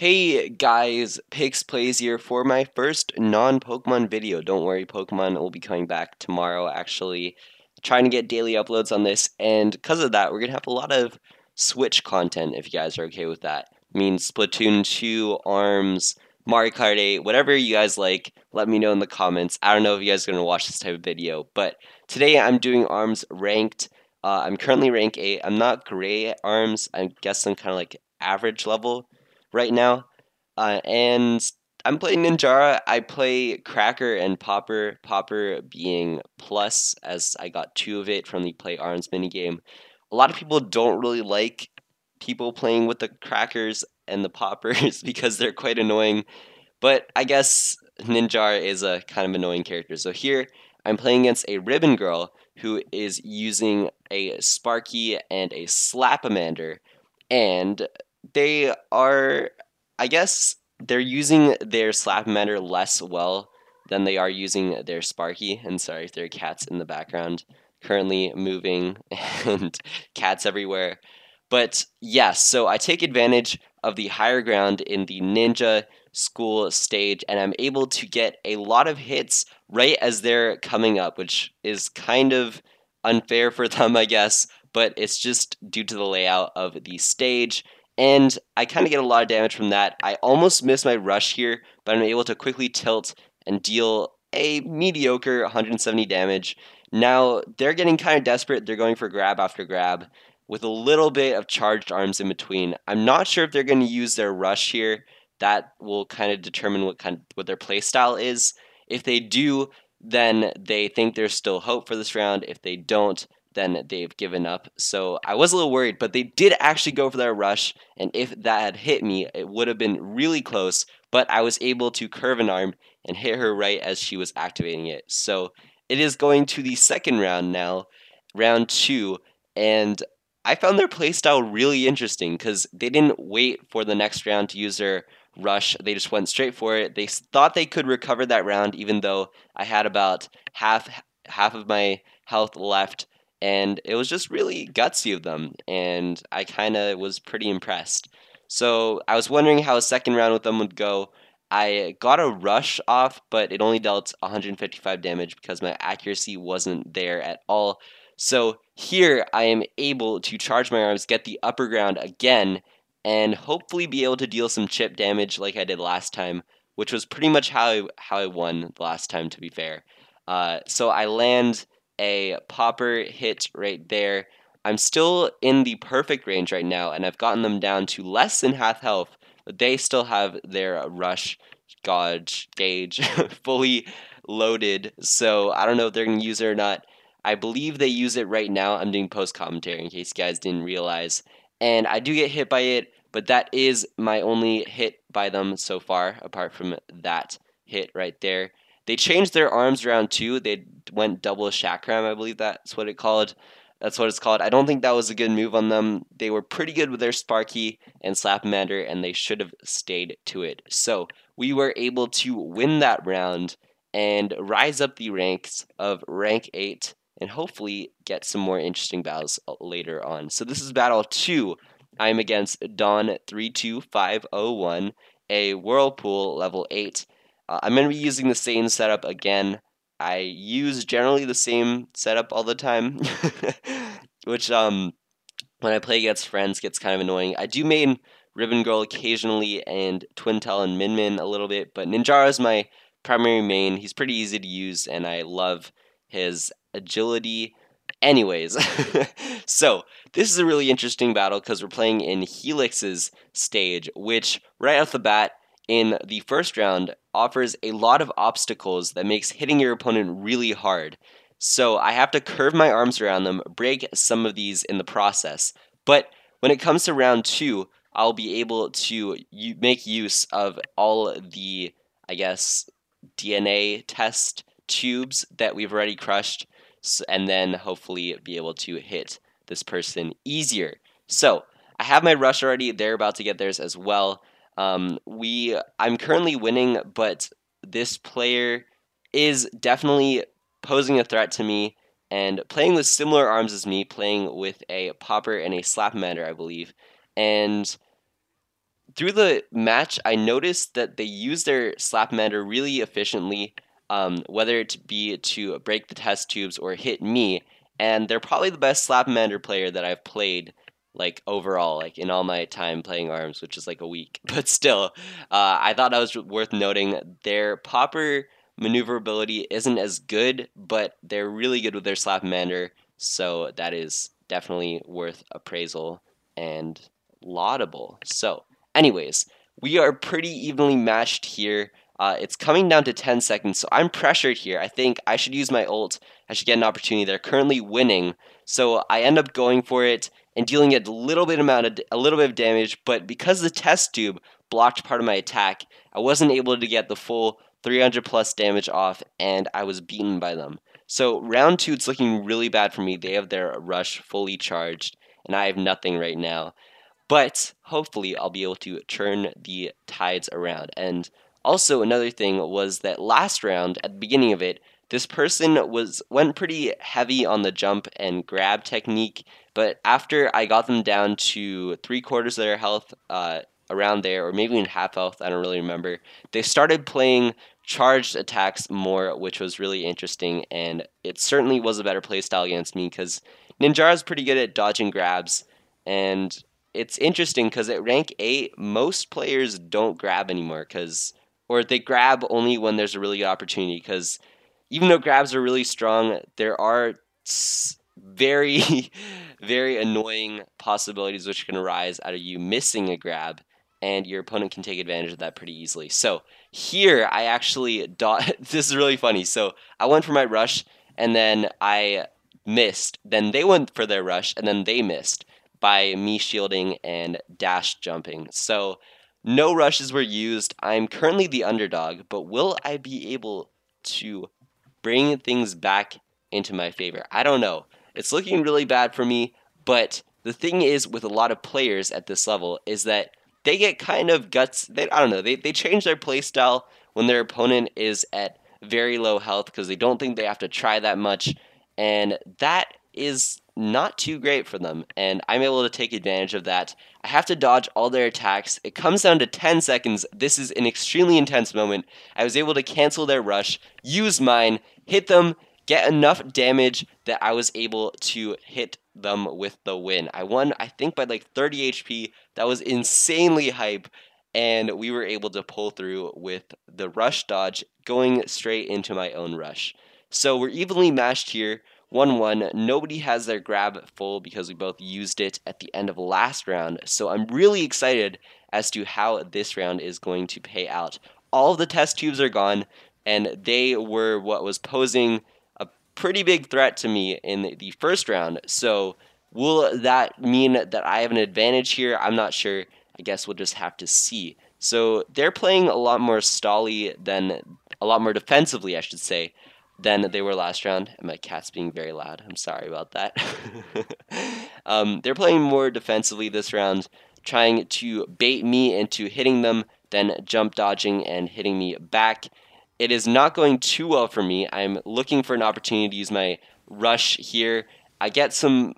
Hey guys, PixPlays here for my first non-Pokemon video. Don't worry, Pokemon will be coming back tomorrow, actually. Trying to get daily uploads on this, and because of that, we're gonna have a lot of Switch content if you guys are okay with that. I mean, Splatoon 2, ARMS, Mario Kart 8, whatever you guys like, let me know in the comments. I don't know if you guys are gonna watch this type of video, but today I'm doing ARMS ranked. I'm currently rank 8. I'm not great at ARMS. I guess I'm kind of like average level right now. And I'm playing Ninjara. I play Cracker and Popper. Popper being plus, as I got two of it from the Play Arms minigame. A lot of people don't really like people playing with the Crackers and the Poppers because they're quite annoying. But I guess Ninjara is a kind of annoying character. So here I'm playing against a Ribbon Girl who is using a Sparky and a Slapamander. And they are, I guess, they're using their Slapamander less well than they are using their Sparky. And sorry if there are cats in the background currently moving and cats everywhere. But yes, so I take advantage of the higher ground in the Ninja School stage, and I'm able to get a lot of hits right as they're coming up, which is kind of unfair for them, I guess, but it's just due to the layout of the stage. And I kind of get a lot of damage from that. I almost miss my rush here, but I'm able to quickly tilt and deal a mediocre 170 damage. Now, they're getting kind of desperate. They're going for grab after grab with a little bit of charged arms in between. I'm not sure if they're going to use their rush here. That will kind of determine what their play style is. If they do, then they think there's still hope for this round. If they don't, then they've given up. So I was a little worried, but they did actually go for their rush, and if that had hit me, it would have been really close, but I was able to curve an arm and hit her right as she was activating it. So it is going to the second round now, round 2, and I found their playstyle really interesting because they didn't wait for the next round to use their rush. They just went straight for it. They thought they could recover that round, even though I had about half of my health left, and it was just really gutsy of them, and I kind of was pretty impressed. So I was wondering how a second round with them would go. I got a rush off, but it only dealt 155 damage because my accuracy wasn't there at all. So here I am able to charge my arms, get the upper ground again, and hopefully be able to deal some chip damage like I did last time, which was pretty much how I won the last time, to be fair. So I land a popper hit right there. I'm still in the perfect range right now, and I've gotten them down to less than half health, but they still have their rush gauge fully loaded, so I don't know if they're going to use it or not. I believe they use it right now. I'm doing post commentary in case you guys didn't realize. And I do get hit by it, but that is my only hit by them so far, apart from that hit right there. They changed their arms around too. They went double chakram, I believe that's what it called. That's what it's called. I don't think that was a good move on them. They were pretty good with their Sparky and Slapamander, and they should have stayed to it. So we were able to win that round and rise up the ranks of rank 8 and hopefully get some more interesting battles later on. So this is battle 2. I'm against Dawn32501, a Whirlpool level 8. I'm going to be using the same setup again. I use generally the same setup all the time, which when I play against friends gets kind of annoying. I do main Ribbon Girl occasionally and Twintel and Min Min a little bit, but Ninjara is my primary main. He's pretty easy to use, and I love his agility. Anyways, so this is a really interesting battle because we're playing in Helix's stage, which right off the bat in the first round offers a lot of obstacles that makes hitting your opponent really hard. So I have to curve my arms around them, break some of these in the process. But when it comes to round 2, I'll be able to make use of all the, I guess, DNA test tubes that we've already crushed, and then hopefully be able to hit this person easier. So I have my rush already. They're about to get theirs as well. I'm currently winning, but this player is definitely posing a threat to me and playing with similar arms as me, playing with a popper and a slapamander, I believe. And through the match, I noticed that they use their Slapmander really efficiently, whether it be to break the test tubes or hit me. And they're probably the best Slapmander player that I've played, like overall, like in all my time playing ARMS, which is like a week. But still, I thought that was worth noting. Their popper maneuverability isn't as good, but they're really good with their Slapmander, so that is definitely worth appraisal and laudable. So, anyways, we are pretty evenly matched here. It's coming down to 10 seconds, so I'm pressured here. I think I should use my ult. I should get an opportunity. They're currently winning, so I end up going for it and dealing a little bit of damage. But because the test tube blocked part of my attack, I wasn't able to get the full 300 plus damage off, and I was beaten by them. So round 2, it's looking really bad for me. They have their rush fully charged, and I have nothing right now. But hopefully I'll be able to turn the tides around. And also another thing was that last round, at the beginning of it, this person went pretty heavy on the jump and grab technique, but after I got them down to 3/4 of their health, around there, or maybe in half health, I don't really remember, they started playing charged attacks more, which was really interesting, and it certainly was a better playstyle against me because Ninjara's pretty good at dodging grabs, and it's interesting because at rank 8, most players don't grab anymore, or they grab only when there's a really good opportunity, because even though grabs are really strong, there are very, very annoying possibilities which can arise out of you missing a grab, and your opponent can take advantage of that pretty easily. So here, I actually this is really funny. So I went for my rush, and then I missed. Then they went for their rush, and then they missed by me shielding and dash jumping. So no rushes were used. I'm currently the underdog, but will I be able to bring things back into my favor? I don't know. It's looking really bad for me, but the thing is with a lot of players at this level is that they get kind of guts. I don't know. They change their playstyle when their opponent is at very low health because they don't think they have to try that much, and that is not too great for them, and I'm able to take advantage of that. I have to dodge all their attacks. It comes down to 10 seconds. This is an extremely intense moment. I was able to cancel their rush, use mine, hit them, get enough damage that I was able to hit them with the win. I won, I think, by like 30 HP. That was insanely hype, and we were able to pull through with the rush dodge going straight into my own rush. So we're evenly matched here. 1-1. Nobody has their grab full because we both used it at the end of last round. So I'm really excited as to how this round is going to pay out. All of the test tubes are gone, and they were what was posing a pretty big threat to me in the first round. So will that mean that I have an advantage here? I'm not sure. I guess we'll just have to see. So they're playing a lot more a lot more defensively, I should say, than they were last round. And my cat's being very loud. I'm sorry about that. They're playing more defensively this round, trying to bait me into hitting them, then jump dodging and hitting me back. It is not going too well for me. I'm looking for an opportunity to use my rush here. I get some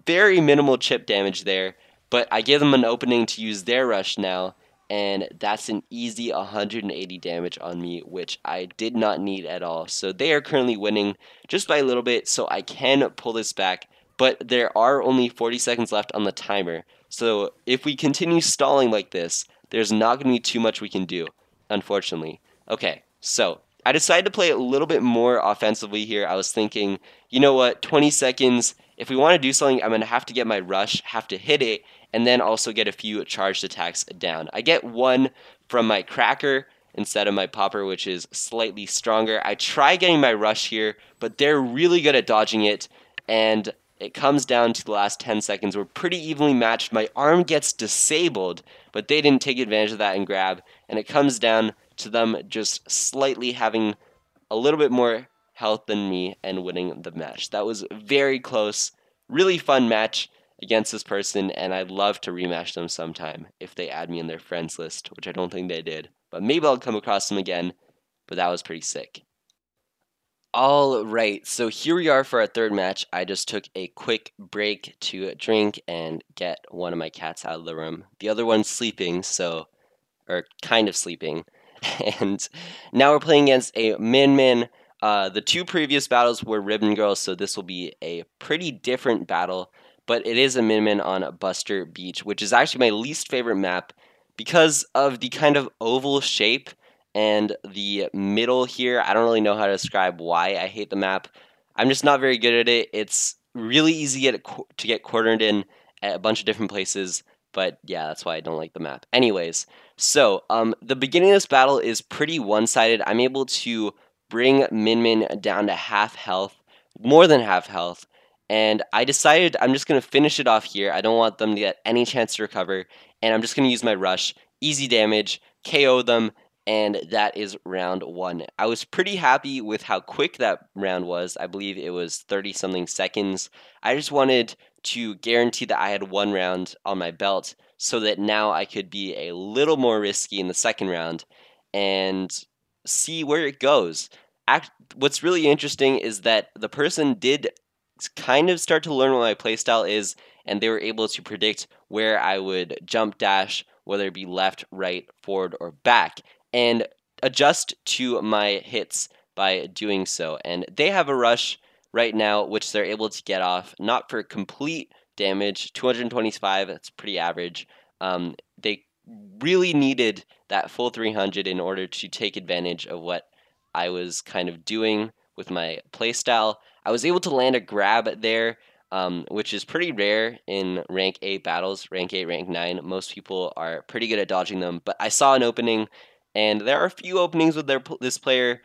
very minimal chip damage there, but I give them an opening to use their rush now, and that's an easy 180 damage on me, which I did not need at all. So they are currently winning just by a little bit, so I can pull this back, but there are only 40 seconds left on the timer. So if we continue stalling like this, there's not going to be too much we can do, unfortunately. Okay, so I decided to play a little bit more offensively here. I was thinking, you know what, 20 seconds. If we want to do something, I'm going to have to get my rush, have to hit it, and then also get a few charged attacks down. I get one from my cracker instead of my popper, which is slightly stronger. I try getting my rush here, but they're really good at dodging it, and it comes down to the last 10 seconds. We're pretty evenly matched. My arm gets disabled, but they didn't take advantage of that and grab, and it comes down to them just slightly having a little bit more health than me and winning the match. That was very close. Really fun match against this person, and I'd love to rematch them sometime if they add me in their friends list, which I don't think they did. But maybe I'll come across them again, but that was pretty sick. All right, so here we are for our third match. I just took a quick break to drink and get one of my cats out of the room. The other one's sleeping, or kind of sleeping. And now we're playing against a Min Min. The two previous battles were Ribbon Girls, so this will be a pretty different battle. But it is a Min Min on Buster Beach, which is actually my least favorite map because of the kind of oval shape and the middle here. I don't really know how to describe why I hate the map. I'm just not very good at it. It's really easy to get cornered in at a bunch of different places. But yeah, that's why I don't like the map. Anyways, so the beginning of this battle is pretty one-sided. I'm able to bring Min Min down to half health, more than half health, and I decided I'm just going to finish it off here. I don't want them to get any chance to recover, and I'm just going to use my rush, easy damage, KO them, and that is round one. I was pretty happy with how quick that round was. I believe it was 30-something seconds. I just wanted to guarantee that I had one round on my belt so that now I could be a little more risky in the second round and see where it goes. What's really interesting is that the person did kind of start to learn what my playstyle is, and they were able to predict where I would jump dash, whether it be left, right, forward, or back, and adjust to my hits by doing so. And they have a rush right now, which they're able to get off, not for complete damage, 225, that's pretty average. They really needed that full 300 in order to take advantage of what I was kind of doing with my playstyle. I was able to land a grab there, which is pretty rare in rank 8 battles, rank 8, rank 9. Most people are pretty good at dodging them, but I saw an opening, and there are a few openings with this player.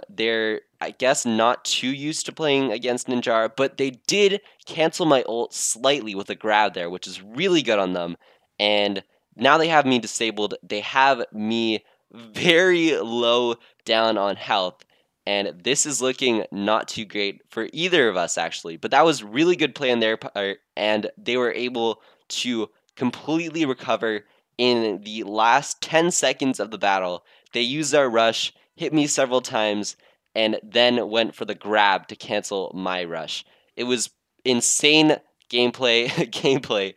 They're, I guess, not too used to playing against NINJARA, but they did cancel my ult slightly with a grab there, which is really good on them. And now they have me disabled. They have me very low down on health. And this is looking not too great for either of us, actually. But that was really good play on their part, and they were able to completely recover in the last 10 seconds of the battle. They used their rush, hit me several times, and then went for the grab to cancel my rush. It was insane gameplay,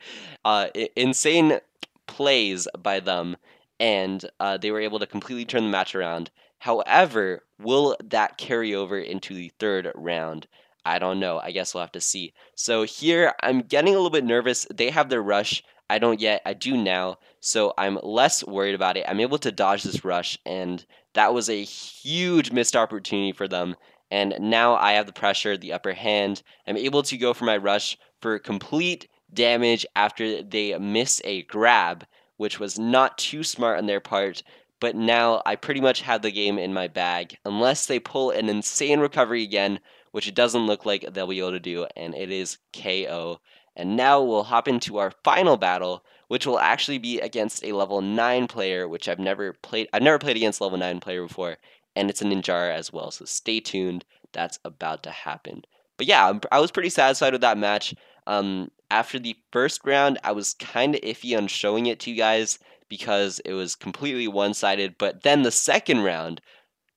insane plays by them, and they were able to completely turn the match around. However, will that carry over into the third round? I don't know. I guess we'll have to see. So here, I'm getting a little bit nervous. They have their rush. I don't yet. I do now. So I'm less worried about it. I'm able to dodge this rush, and that was a huge missed opportunity for them. And now I have the pressure, the upper hand. I'm able to go for my rush for complete damage after they miss a grab, which was not too smart on their part. But now I pretty much have the game in my bag, unless they pull an insane recovery again, which it doesn't look like they'll be able to do, and it is KO. And now we'll hop into our final battle, which will actually be against a level 9 player, which I've never played against level 9 player before, and it's a NINJARA as well, so stay tuned, that's about to happen. But yeah, I was pretty satisfied with that match. After the first round, I was kind of iffy on showing it to you guys because it was completely one-sided, but then the second round,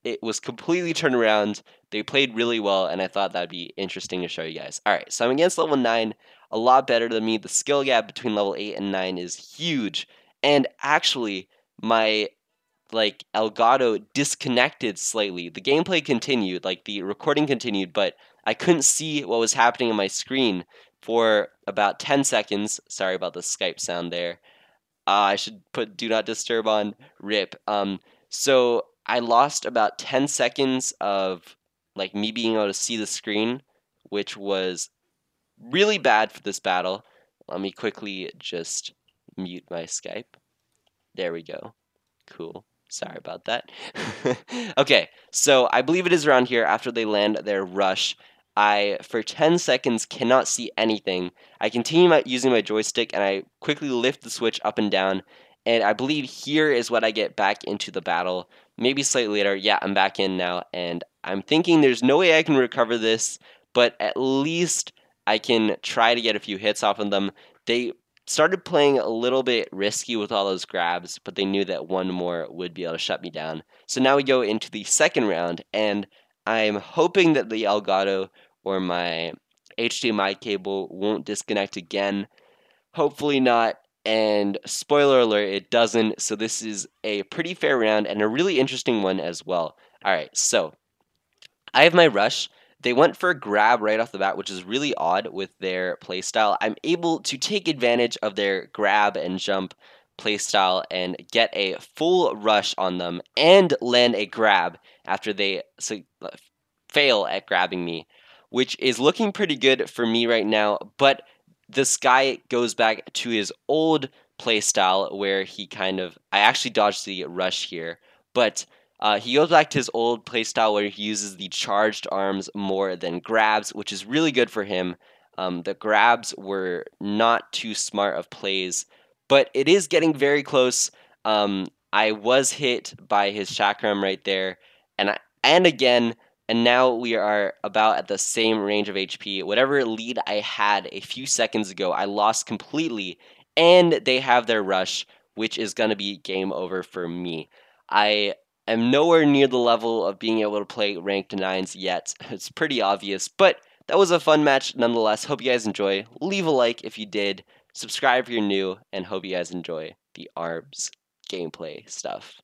it was completely turned around. They played really well, and I thought that'd be interesting to show you guys. Alright, so I'm against level 9, a lot better than me. The skill gap between level 8 and 9 is huge, and actually, my Elgato disconnected slightly. The gameplay continued, the recording continued, but I couldn't see what was happening on my screen for about 10 seconds. Sorry about the Skype sound there. I should put do not disturb on, rip. So I lost about 10 seconds of me being able to see the screen, which was really bad for this battle. Let me quickly just mute my Skype. There we go. Cool. Sorry about that. Okay, so I believe it is around here after they land their rush. I, for 10 seconds, cannot see anything. I continue using my joystick, and I quickly lift the switch up and down, and I believe here is what I get back into the battle. Maybe slightly later. Yeah, I'm back in now, and I'm thinking there's no way I can recover this, but at least I can try to get a few hits off of them. They started playing a little bit risky with all those grabs, but they knew that one more would be able to shut me down. So now we go into the second round, and I'm hoping that the Elgato or my HDMI cable won't disconnect again. Hopefully not. And spoiler alert, it doesn't. So this is a pretty fair round and a really interesting one as well. All right, so I have my rush. They went for a grab right off the bat, which is really odd with their playstyle. I'm able to take advantage of their grab and jump playstyle and get a full rush on them and land a grab after they fail at grabbing me, which is looking pretty good for me right now. But this guy goes back to his old playstyle where he I actually dodged the rush here, but he goes back to his old playstyle where he uses the charged arms more than grabs, which is really good for him. The grabs were not too smart of plays, but it is getting very close. I was hit by his chakram right there, and again, and now we are about at the same range of HP. Whatever lead I had a few seconds ago, I lost completely, and they have their rush, which is going to be game over for me. I am nowhere near the level of being able to play ranked 9s yet. It's pretty obvious, but that was a fun match nonetheless. Hope you guys enjoy. Leave a like if you did. Subscribe if you're new, and hope you guys enjoy the ARMS gameplay stuff.